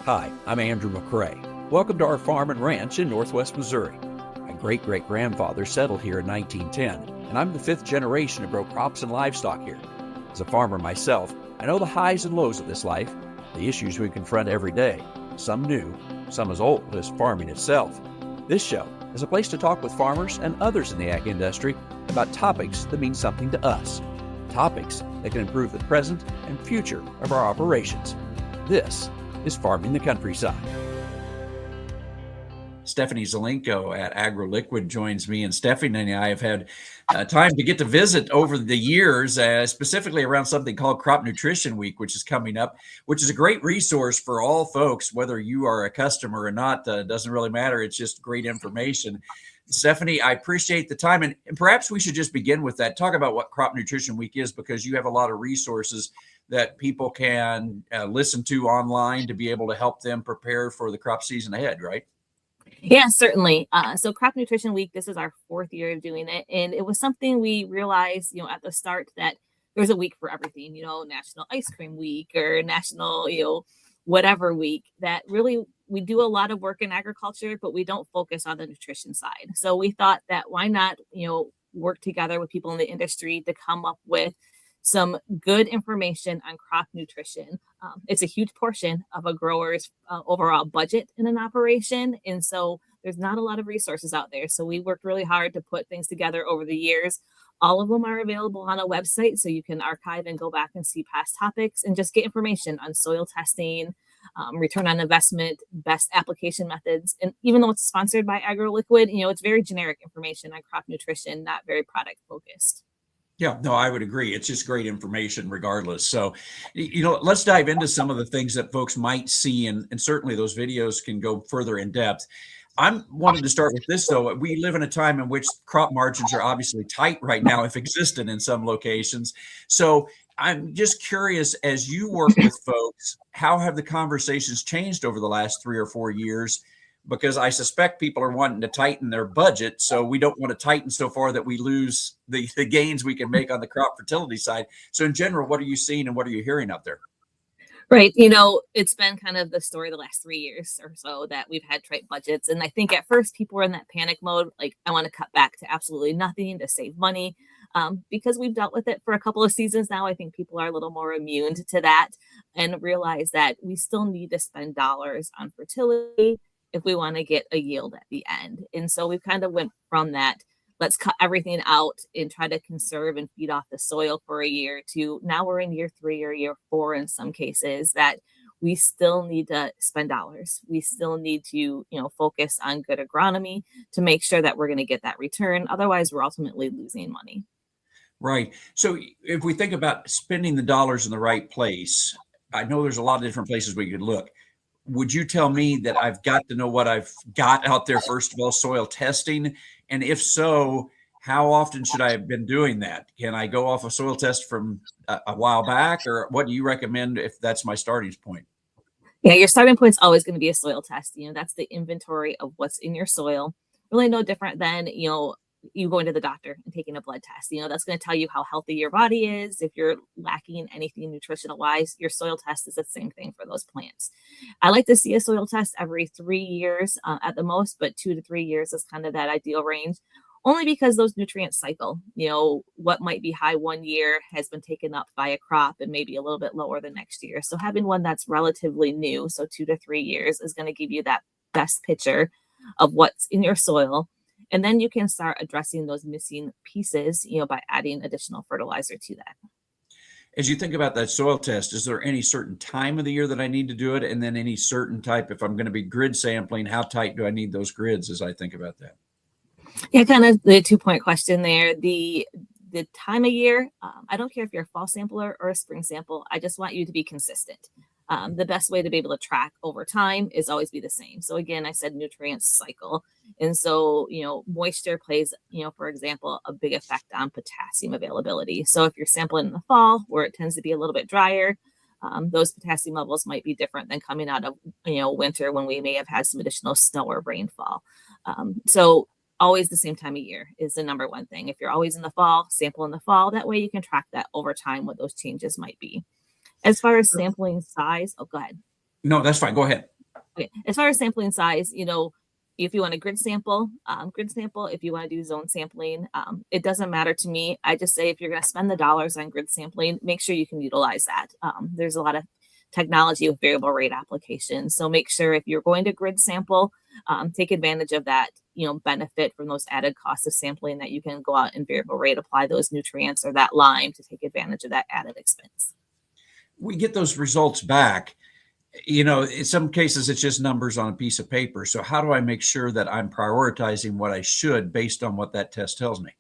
Hi, I'm Andrew McCrae. Welcome to our farm and ranch in northwest Missouri. My great-great-grandfather settled here in 1910, and I'm the fifth generation to grow crops and livestock here. As a farmer myself, I know the highs and lows of this life, the issues we confront every day, some new, some as old as farming itself. This show is a place to talk with farmers and others in the ag industry about topics that mean something to us, topics that can improve the present and future of our operations. This is Farming the Countryside. Stephanie Zelenko at AgroLiquid joins me, and Stephanie and I have had time to get to visit over the years, specifically around something called Crop Nutrition Week, which is coming up, which is a great resource for all folks, whether you are a customer or not, doesn't really matter. It's just great information. Stephanie, I appreciate the time, and perhaps we should just begin with that. Talk about what Crop Nutrition Week is, because you have a lot of resources that people can listen to online to be able to help them prepare for the crop season ahead, right? Yeah, certainly. So Crop Nutrition Week, this is our fourth year of doing it. And it was something we realized, at the start that there's a week for everything, National Ice Cream Week or National, whatever week, that really we do a lot of work in agriculture, but we don't focus on the nutrition side. So we thought that why not, work together with people in the industry to come up with some good information on crop nutrition. It's a huge portion of a grower's overall budget in an operation. And so there's not a lot of resources out there. So we worked really hard to put things together over the years. All of them are available on a website, so you can archive and go back and see past topics and just get information on soil testing, return on investment, best application methods. And even though it's sponsored by AgroLiquid, it's very generic information on crop nutrition, not very product focused. Yeah, no, I would agree. It's just great information regardless. So, let's dive into some of the things that folks might see, and certainly those videos can go further in depth. I'm wanting to start with this, though. We live in a time in which crop margins are obviously tight right now, if existent in some locations. So I'm just curious, as you work with folks, how have the conversations changed over the last 3 or 4 years? Because I suspect people are wanting to tighten their budget. So we don't want to tighten so far that we lose the gains we can make on the crop fertility side. So in general, what are you seeing and what are you hearing out there? Right. It's been kind of the story the last 3 years or so that we've had tight budgets. And I think at first people were in that panic mode, like, I want to cut back to absolutely nothing to save money. Because we've dealt with it for a couple of seasons now, I think people are a little more immune to that and realize that we still need to spend dollars on fertility if we want to get a yield at the end. And so we kind of went from that, let's cut everything out and try to conserve and feed off the soil for a year, to now we're in year 3 or year 4 in some cases, that we still need to spend dollars. We still need to, focus on good agronomy to make sure that we're going to get that return. Otherwise, we're ultimately losing money. Right. So if we think about spending the dollars in the right place, I know there's a lot of different places we could look. Would you tell me that I've got to know what I've got out there, first of all, soil testing? And if so, how often should I have been doing that? Can I go off a soil test from a while back, or what do you recommend if that's my starting point? Yeah, your starting point is always going to be a soil test. That's the inventory of what's in your soil. Really no different than, you going to the doctor and taking a blood test. That's going to tell you how healthy your body is. If you're lacking anything nutritional wise, your soil test is the same thing for those plants. I like to see a soil test every 3 years at the most, but 2 to 3 years is kind of that ideal range. Only because those nutrients cycle. What might be high one year has been taken up by a crop and maybe a little bit lower the next year. So having one that's relatively new, so 2 to 3 years, is going to give you that best picture of what's in your soil. And then you can start addressing those missing pieces, by adding additional fertilizer to that. As you think about that soil test, is there any certain time of the year that I need to do it? And then any certain type, if I'm going to be grid sampling, how tight do I need those grids as I think about that? Yeah, kind of the 2-point question there. The time of year, I don't care if you're a fall sampler or a spring sample. I just want you to be consistent. The best way to be able to track over time is always be the same. So again, I said nutrients cycle. And so, moisture plays, for example, a big effect on potassium availability. So if you're sampling in the fall where it tends to be a little bit drier, those potassium levels might be different than coming out of, winter when we may have had some additional snow or rainfall. So always the same time of year is the number one thing. If you're always in the fall, sample in the fall. That way you can track that over time, what those changes might be. As far as sampling size, go ahead. No, that's fine. Go ahead. Okay. As far as sampling size, if you want a grid sample. If you want to do zone sampling, it doesn't matter to me. I just say if you're going to spend the dollars on grid sampling, make sure you can utilize that. There's a lot of technology with variable rate applications. So make sure if you're going to grid sample, take advantage of that, benefit from those added costs of sampling that you can go out and variable rate apply those nutrients or that lime to take advantage of that added expense. We get those results back. In some cases, it's just numbers on a piece of paper. So how do I make sure that I'm prioritizing what I should based on what that test tells me?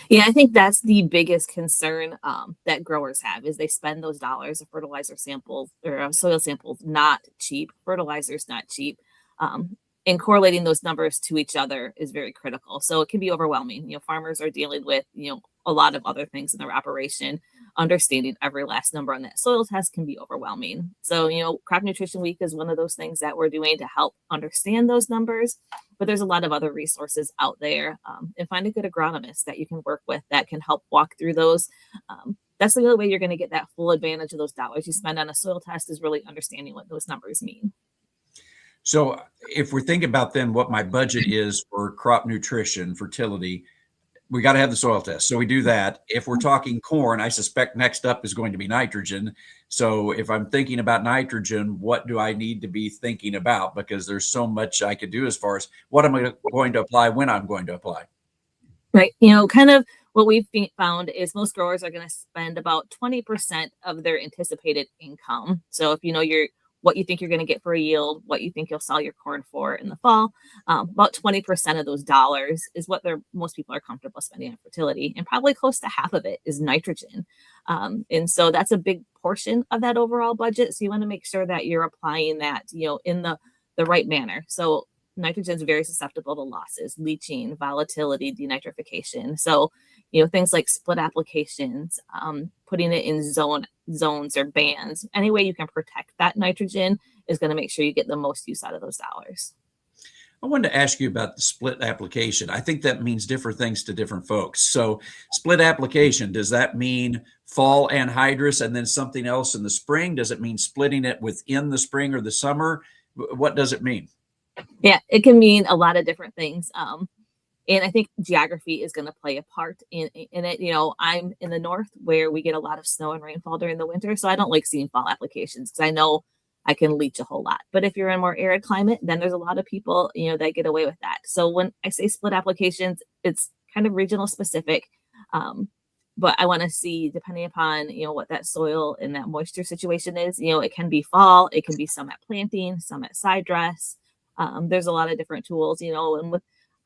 Yeah, I think that's the biggest concern that growers have is they spend those dollars of fertilizer samples or soil samples, not cheap. Fertilizer's not cheap. And correlating those numbers to each other is very critical. So it can be overwhelming. Farmers are dealing with, a lot of other things in their operation. Understanding every last number on that soil test can be overwhelming. So, Crop Nutrition Week is one of those things that we're doing to help understand those numbers. But there's a lot of other resources out there, and find a good agronomist that you can work with that can help walk through those. That's the only way you're going to get that full advantage of those dollars you spend on a soil test is really understanding what those numbers mean. So if we're thinking about then what my budget is for crop nutrition, fertility, we got to have the soil test. So we do that. If we're talking corn, I suspect next up is going to be nitrogen. So if I'm thinking about nitrogen, what do I need to be thinking about? Because there's so much I could do as far as what am I going to apply, when I'm going to apply. Right. Kind of what we've found is most growers are going to spend about 20% of their anticipated income. So if what you think you're going to get for a yield, what you think you'll sell your corn for in the fall, about 20% of those dollars is what most people are comfortable spending on fertility, and probably close to half of it is nitrogen. And so that's a big portion of that overall budget. So you want to make sure that you're applying that, in the right manner. So nitrogen is very susceptible to losses, leaching, volatility, denitrification. So, things like split applications, putting it in zones or bands, any way you can protect that nitrogen is going to make sure you get the most use out of those dollars. I wanted to ask you about the split application. I think that means different things to different folks. So split application, does that mean fall anhydrous and then something else in the spring? Does it mean splitting it within the spring or the summer? What does it mean? Yeah, it can mean a lot of different things. And I think geography is going to play a part in it. I'm in the north where we get a lot of snow and rainfall during the winter. So I don't like seeing fall applications because I know I can leach a whole lot. But if you're in a more arid climate, then there's a lot of people, that get away with that. So when I say split applications, it's kind of regional specific. But I want to see, depending upon, what that soil and that moisture situation is, it can be fall, it can be some at planting, some at side dress. There's a lot of different tools, and with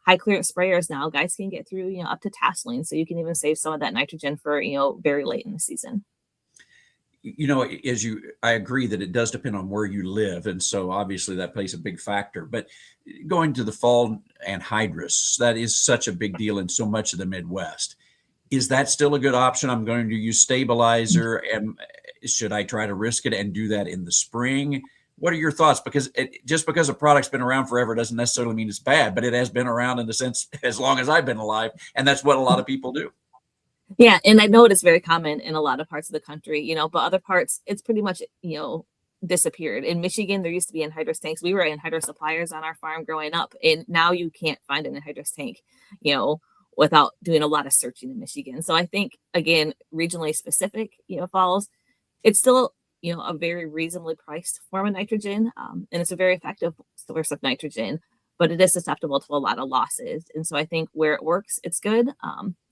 high clearance sprayers now, guys can get through, up to tasseling. So you can even save some of that nitrogen for, very late in the season. I agree that it does depend on where you live. And so obviously that plays a big factor, but going to the fall anhydrous, that is such a big deal in so much of the Midwest. Is that still a good option? I'm going to use stabilizer, and should I try to risk it and do that in the spring? What are your thoughts? Because just because a product's been around forever doesn't necessarily mean it's bad, but it has been around in the sense as long as I've been alive. And that's what a lot of people do. Yeah. And I know it is very common in a lot of parts of the country, but other parts, it's pretty much, disappeared. In Michigan, there used to be anhydrous tanks. We were anhydrous suppliers on our farm growing up, and now you can't find an anhydrous tank, without doing a lot of searching in Michigan. So I think, again, regionally specific, falls, it's still, a very reasonably priced form of nitrogen. And it's a very effective source of nitrogen, but it is susceptible to a lot of losses. And so I think where it works, it's good.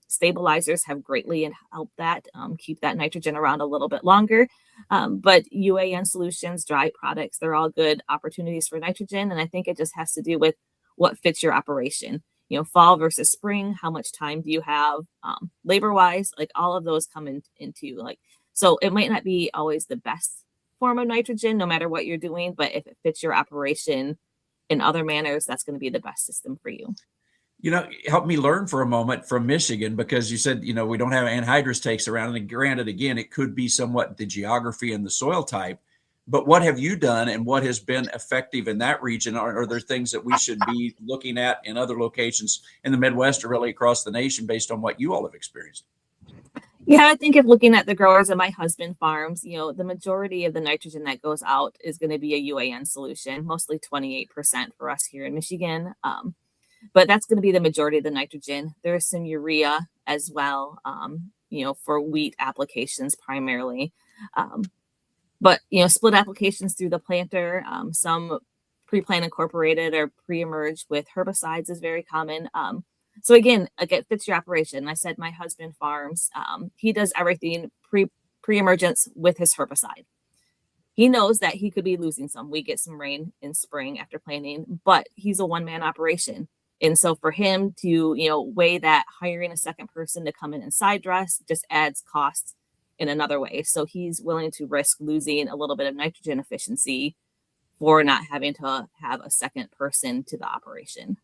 Stabilizers have greatly helped that, keep that nitrogen around a little bit longer. But UAN solutions, dry products, they're all good opportunities for nitrogen. And I think it just has to do with what fits your operation. Fall versus spring, how much time do you have, labor wise, like all of those come into like, so it might not be always the best form of nitrogen, no matter what you're doing, but if it fits your operation in other manners, that's going to be the best system for you. Help me learn for a moment from Michigan, because you said, we don't have anhydrous takes around. And granted, again, it could be somewhat the geography and the soil type, but what have you done and what has been effective in that region? Are there things that we should be looking at in other locations in the Midwest or really across the nation based on what you all have experienced? Yeah, I think if looking at the growers of my husband farms, the majority of the nitrogen that goes out is going to be a UAN solution, mostly 28% for us here in Michigan. But that's going to be the majority of the nitrogen. There's some urea as well, for wheat applications primarily. Um, but split applications through the planter, some pre-plant incorporated or pre-emerge with herbicides is very common. So again, it fits your operation. I said my husband farms. He does everything pre-emergence with his herbicide. He knows that he could be losing some. We get some rain in spring after planting, but he's a one-man operation. And so for him to, weigh that hiring a second person to come in and side dress just adds costs in another way. So he's willing to risk losing a little bit of nitrogen efficiency for not having to have a second person to the operation.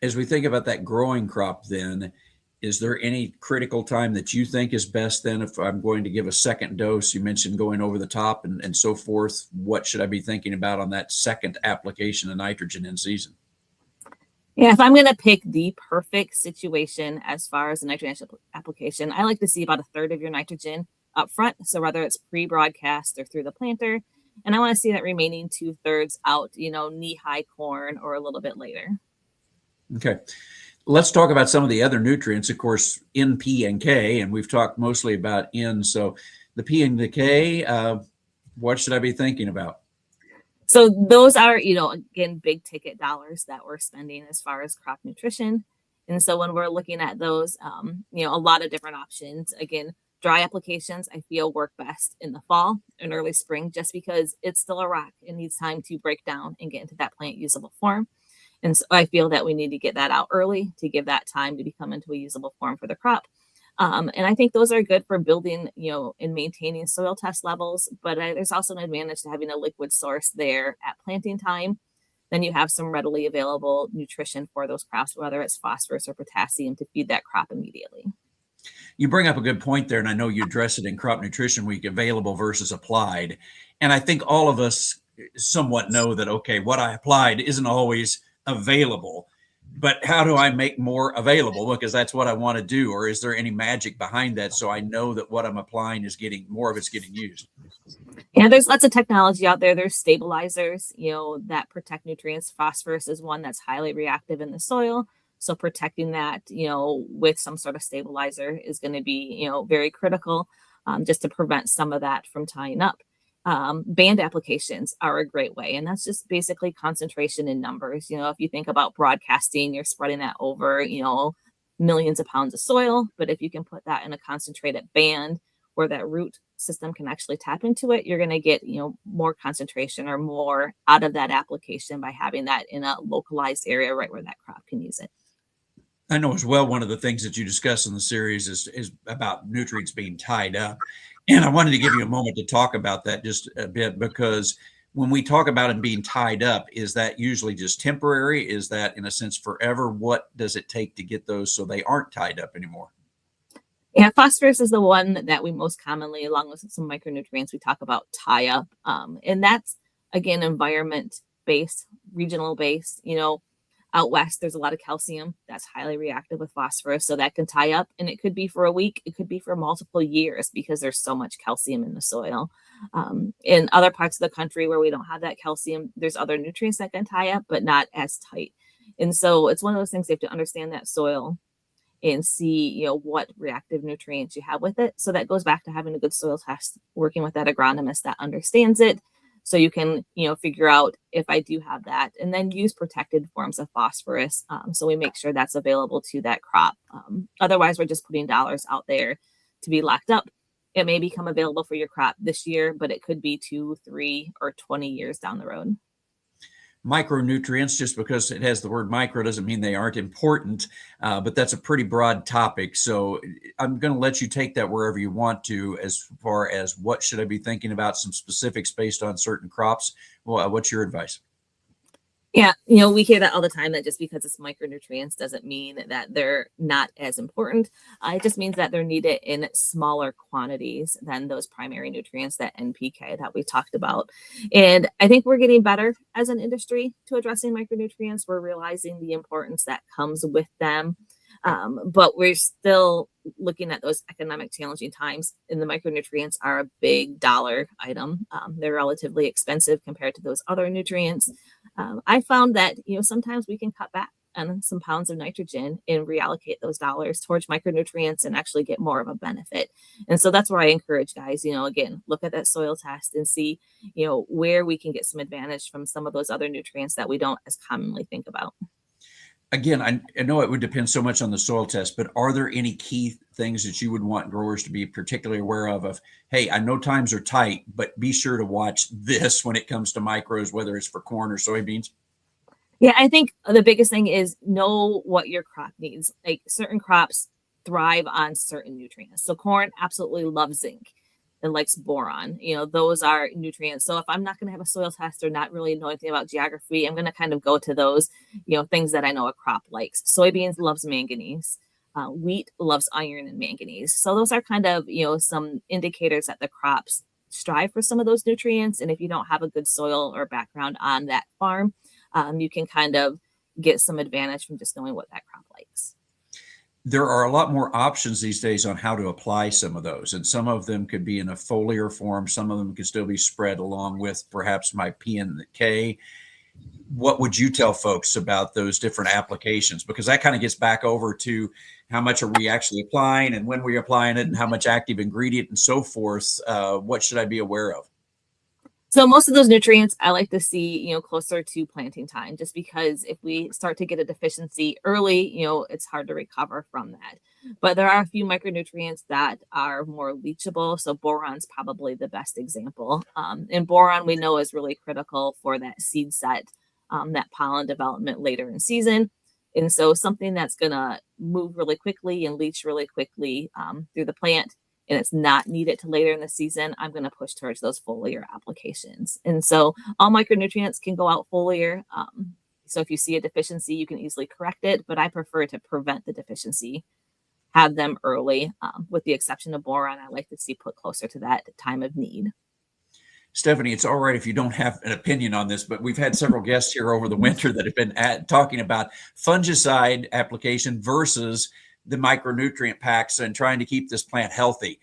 As we think about that growing crop, then, is there any critical time that you think is best then if I'm going to give a second dose? You mentioned going over the top and so forth. What should I be thinking about on that second application of nitrogen in season? Yeah, if I'm going to pick the perfect situation as far as the nitrogen application, I like to see about a third of your nitrogen up front. So whether it's pre-broadcast or through the planter, and I want to see that remaining 2/3 out, knee-high corn or a little bit later. Okay. Let's talk about some of the other nutrients, of course, N, P, and K, and we've talked mostly about N. So the P and the K, what should I be thinking about? So those are, again, big ticket dollars that we're spending as far as crop nutrition. And so when we're looking at those, a lot of different options. Again, dry applications, I feel work best in the fall and early spring, just because it's still a rock. It needs time to break down and get into that plant usable form. And so I feel that we need to get that out early to give that time to become into a usable form for the crop. And I think those are good for building, and maintaining soil test levels. But there's also an advantage to having a liquid source there at planting time. Then you have some readily available nutrition for those crops, whether it's phosphorus or potassium, to feed that crop immediately. You bring up a good point there, and I know you address it in Crop Nutrition Week, available versus applied. And I think all of us somewhat know that, okay, what I applied isn't always available, but how do I make more available? Because that's what I want to do. Or is there any magic behind that so I know that what I'm applying is getting more of it's getting used? Yeah, there's lots of technology out there. There's stabilizers, that protect nutrients. Phosphorus is one that's highly reactive in the soil. So protecting that, with some sort of stabilizer is going to be, very critical, just to prevent some of that from tying up. Band applications are a great way, and that's just basically concentration in numbers. If you think about broadcasting, you're spreading that over, millions of pounds of soil. But if you can put that in a concentrated band where that root system can actually tap into it, you're going to get, more concentration or more out of that application by having that in a localized area right where that crop can use it. I know as well, one of the things that you discuss in the series is about nutrients being tied up. And I wanted to give you a moment to talk about that just a bit, because when we talk about them being tied up, is that usually just temporary? Is that in a sense forever? What does it take to get those so they aren't tied up anymore? Yeah, phosphorus is the one that we most commonly, along with some micronutrients, we talk about tie up. And that's, again, environment based, regional based. Out west, there's a lot of calcium that's highly reactive with phosphorus. So that can tie up, and it could be for a week, it could be for multiple years because there's so much calcium in the soil. In other parts of the country where we don't have that calcium, there's other nutrients that can tie up, but not as tight. And so it's one of those things you have to understand that soil and see, what reactive nutrients you have with it. So that goes back to having a good soil test, working with that agronomist that understands it. So you can, figure out if I do have that, and then use protected forms of phosphorus. So we make sure that's available to that crop. Otherwise, we're just putting dollars out there to be locked up. It may become available for your crop this year, but it could be 2, 3, or 20 years down the road. Micronutrients, just because it has the word micro doesn't mean they aren't important, but that's a pretty broad topic. So I'm going to let you take that wherever you want to, as far as what should I be thinking about, some specifics based on certain crops. Well, what's your advice? Yeah, we hear that all the time, that just because it's micronutrients doesn't mean that they're not as important. It just means that they're needed in smaller quantities than those primary nutrients, that NPK that we talked about. And I think we're getting better as an industry to addressing micronutrients. We're realizing the importance that comes with them. But we're still looking at those economic challenging times, and the micronutrients are a big dollar item. They're relatively expensive compared to those other nutrients. I found that sometimes we can cut back on some pounds of nitrogen and reallocate those dollars towards micronutrients and actually get more of a benefit. And so that's where I encourage guys, again, look at that soil test and see, where we can get some advantage from some of those other nutrients that we don't as commonly think about. Again, I know it would depend so much on the soil test, but are there any key things that you would want growers to be particularly aware of, hey, I know times are tight, but be sure to watch this when it comes to micros, whether it's for corn or soybeans? Yeah, I think the biggest thing is know what your crop needs. Like certain crops thrive on certain nutrients. So corn absolutely loves zinc and likes boron. Those are nutrients. So if I'm not going to have a soil test or not really know anything about geography, I'm going to kind of go to those, things that I know a crop likes. Soybeans loves manganese. Wheat loves iron and manganese. So those are kind of, some indicators that the crops strive for some of those nutrients. And if you don't have a good soil or background on that farm, you can kind of get some advantage from just knowing what that crop likes. There are a lot more options these days on how to apply some of those. And some of them could be in a foliar form. Some of them could still be spread along with perhaps my P and K. What would you tell folks about those different applications? Because that kind of gets back over to how much are we actually applying and when we're applying it and how much active ingredient and so forth. What should I be aware of? So most of those nutrients I like to see, closer to planting time, just because if we start to get a deficiency early, it's hard to recover from that. But there are a few micronutrients that are more leachable. So boron's probably the best example. And boron we know is really critical for that seed set, that pollen development later in season. And so something that's going to move really quickly and leach really quickly through the plant, and it's not needed to later in the season, I'm going to push towards those foliar applications. And so all micronutrients can go out foliar. So if you see a deficiency, you can easily correct it, but I prefer to prevent the deficiency, have them early, with the exception of boron. I like to see put closer to that time of need. Stephanie, it's all right if you don't have an opinion on this, but we've had several guests here over the winter that have been talking about fungicide application versus the micronutrient packs and trying to keep this plant healthy.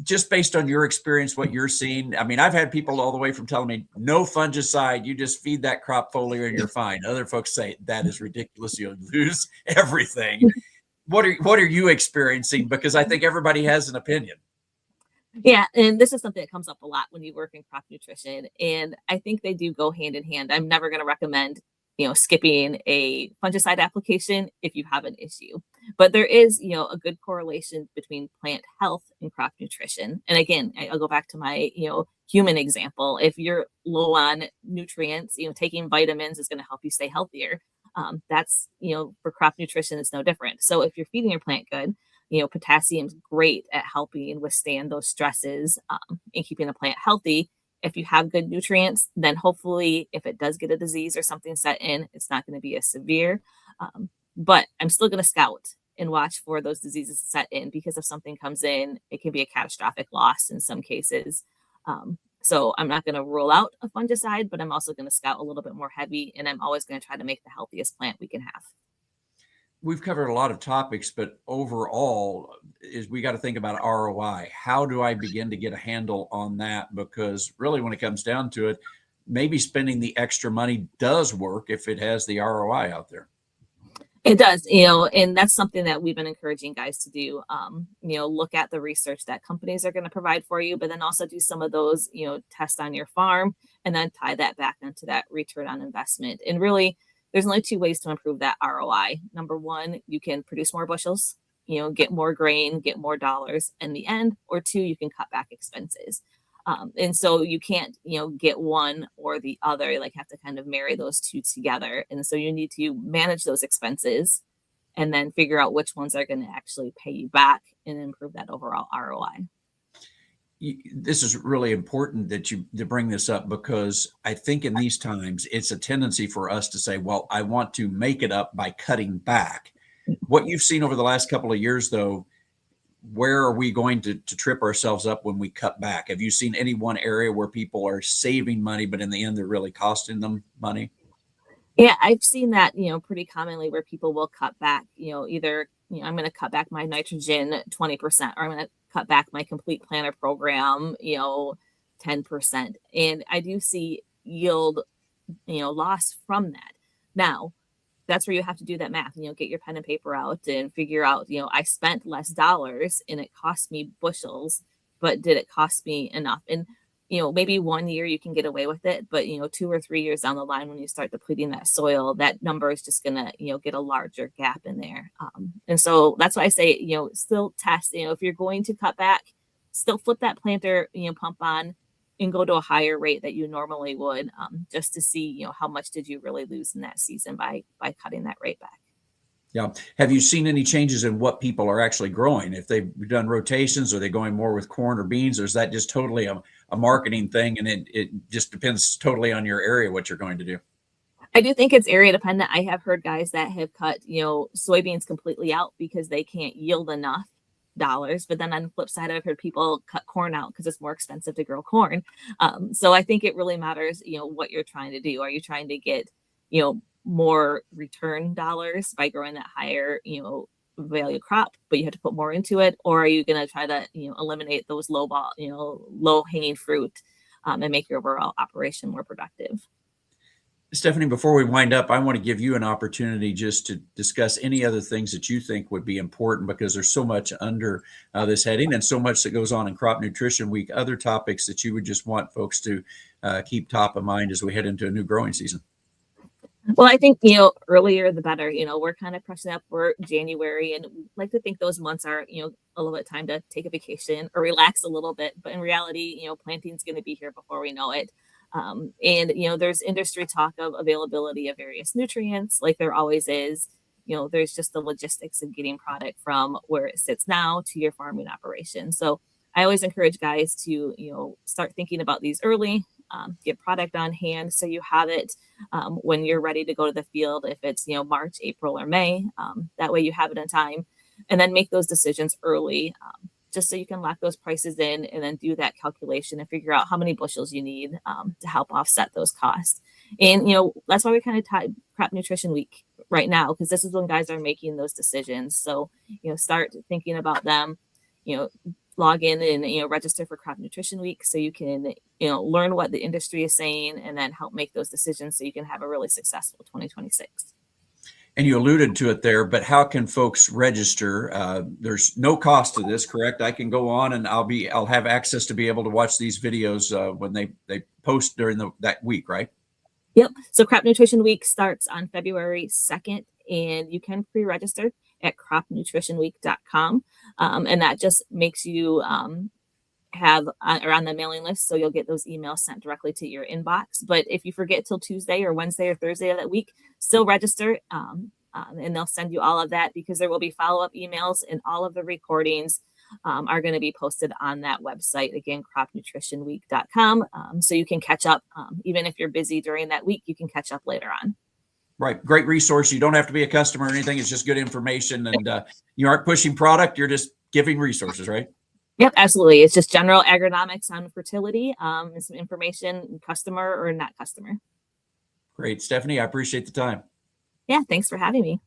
Just based on your experience, what you're seeing, I mean, I've had people all the way from telling me no fungicide, you just feed that crop foliar and you're fine. Other folks say that is ridiculous, you'll lose everything. What are you experiencing? Because I think everybody has an opinion. Yeah, and this is something that comes up a lot when you work in crop nutrition, and I think they do go hand in hand. I'm never going to recommend skipping a fungicide application if you have an issue. But there is, a good correlation between plant health and crop nutrition. And again, I'll go back to my, human example. If you're low on nutrients, taking vitamins is going to help you stay healthier. That's, for crop nutrition, it's no different. So if you're feeding your plant good, potassium's great at helping withstand those stresses and keeping the plant healthy. If you have good nutrients, then hopefully if it does get a disease or something set in, it's not going to be as severe. But I'm still going to scout and watch for those diseases to set in, because if something comes in, it can be a catastrophic loss in some cases. So I'm not going to rule out a fungicide, but I'm also going to scout a little bit more heavy, and I'm always going to try to make the healthiest plant we can have. We've covered a lot of topics, but overall is we got to think about ROI. How do I begin to get a handle on that? Because really, when it comes down to it, maybe spending the extra money does work if it has the ROI out there. It does, and that's something that we've been encouraging guys to do. Look at the research that companies are going to provide for you, but then also do some of those, tests on your farm and then tie that back into that return on investment. And really, there's only two ways to improve that ROI. Number one, you can produce more bushels, get more grain, get more dollars in the end, or two, you can cut back expenses. And so you can't, get one or the other, you have to kind of marry those two together. And so you need to manage those expenses and then figure out which ones are going to actually pay you back and improve that overall ROI. This is really important that you to bring this up, because I think in these times it's a tendency for us to say, well, I want to make it up by cutting back. What you've seen over the last couple of years, though, where are we going to trip ourselves up when we cut back? Have you seen any one area where people are saving money, but in the end, they're really costing them money? Yeah, I've seen that, pretty commonly where people will cut back, either, I'm going to cut back my nitrogen 20%, or I'm going to cut back my complete planter program, 10%. And I do see yield, loss from that. Now, that's where you have to do that math, get your pen and paper out and figure out, I spent less dollars and it cost me bushels, but did it cost me enough? And, maybe 1 year you can get away with it, but, 2 or 3 years down the line, when you start depleting that soil, that number is just going to, get a larger gap in there. And so that's why I say, still test, if you're going to cut back, still flip that planter, pump on, and go to a higher rate that you normally would, just to see, how much did you really lose in that season by cutting that rate back. Yeah. Have you seen any changes in what people are actually growing? If they've done rotations, are they going more with corn or beans, or is that just totally a marketing thing, and it just depends totally on your area what you're going to do? I do think it's area dependent. I have heard guys that have cut, soybeans completely out because they can't yield enough dollars. But then on the flip side, I've heard people cut corn out because it's more expensive to grow corn. So I think it really matters, what you're trying to do. Are you trying to get, more return dollars by growing that higher, value crop, but you have to put more into it? Or are you going to try to, eliminate those low hanging fruit, and make your overall operation more productive? Stephanie, before we wind up, I want to give you an opportunity just to discuss any other things that you think would be important, because there's so much under this heading and so much that goes on in Crop Nutrition Week. Other topics that you would just want folks to keep top of mind as we head into a new growing season. Well, I think, earlier the better. We're kind of pressing up for January, and we like to think those months are, a little bit time to take a vacation or relax a little bit. But in reality, planting's going to be here before we know it. And, there's industry talk of availability of various nutrients, like there always is. There's just the logistics of getting product from where it sits now to your farming operation. So I always encourage guys to, start thinking about these early, get product on hand so you have it when you're ready to go to the field, if it's, March, April, or May. That way you have it in time, and then make those decisions early, just so you can lock those prices in and then do that calculation and figure out how many bushels you need to help offset those costs. And, that's why we kind of tie Crop Nutrition Week right now, because this is when guys are making those decisions. So, start thinking about them, log in and, register for Crop Nutrition Week so you can, learn what the industry is saying and then help make those decisions so you can have a really successful 2026. And you alluded to it there, but how can folks register? There's no cost to this, correct? I can go on and I'll have access to be able to watch these videos when they post during that week, right? Yep. So Crop Nutrition Week starts on February 2nd, and you can pre-register at cropnutritionweek.com. And that just makes you have or on the mailing list, so you'll get those emails sent directly to your inbox. But if you forget till Tuesday or Wednesday or Thursday of that week, still register, and they'll send you all of that, because there will be follow-up emails, and all of the recordings are going to be posted on that website, again, cropnutritionweek.com. So you can catch up, even if you're busy during that week, you can catch up later on. Right. Great resource. You don't have to be a customer or anything. It's just good information, and you aren't pushing product. You're just giving resources, right? Yep, absolutely. It's just general agronomics on fertility, and some information, customer or not customer. Great. Stephanie, I appreciate the time. Yeah, thanks for having me.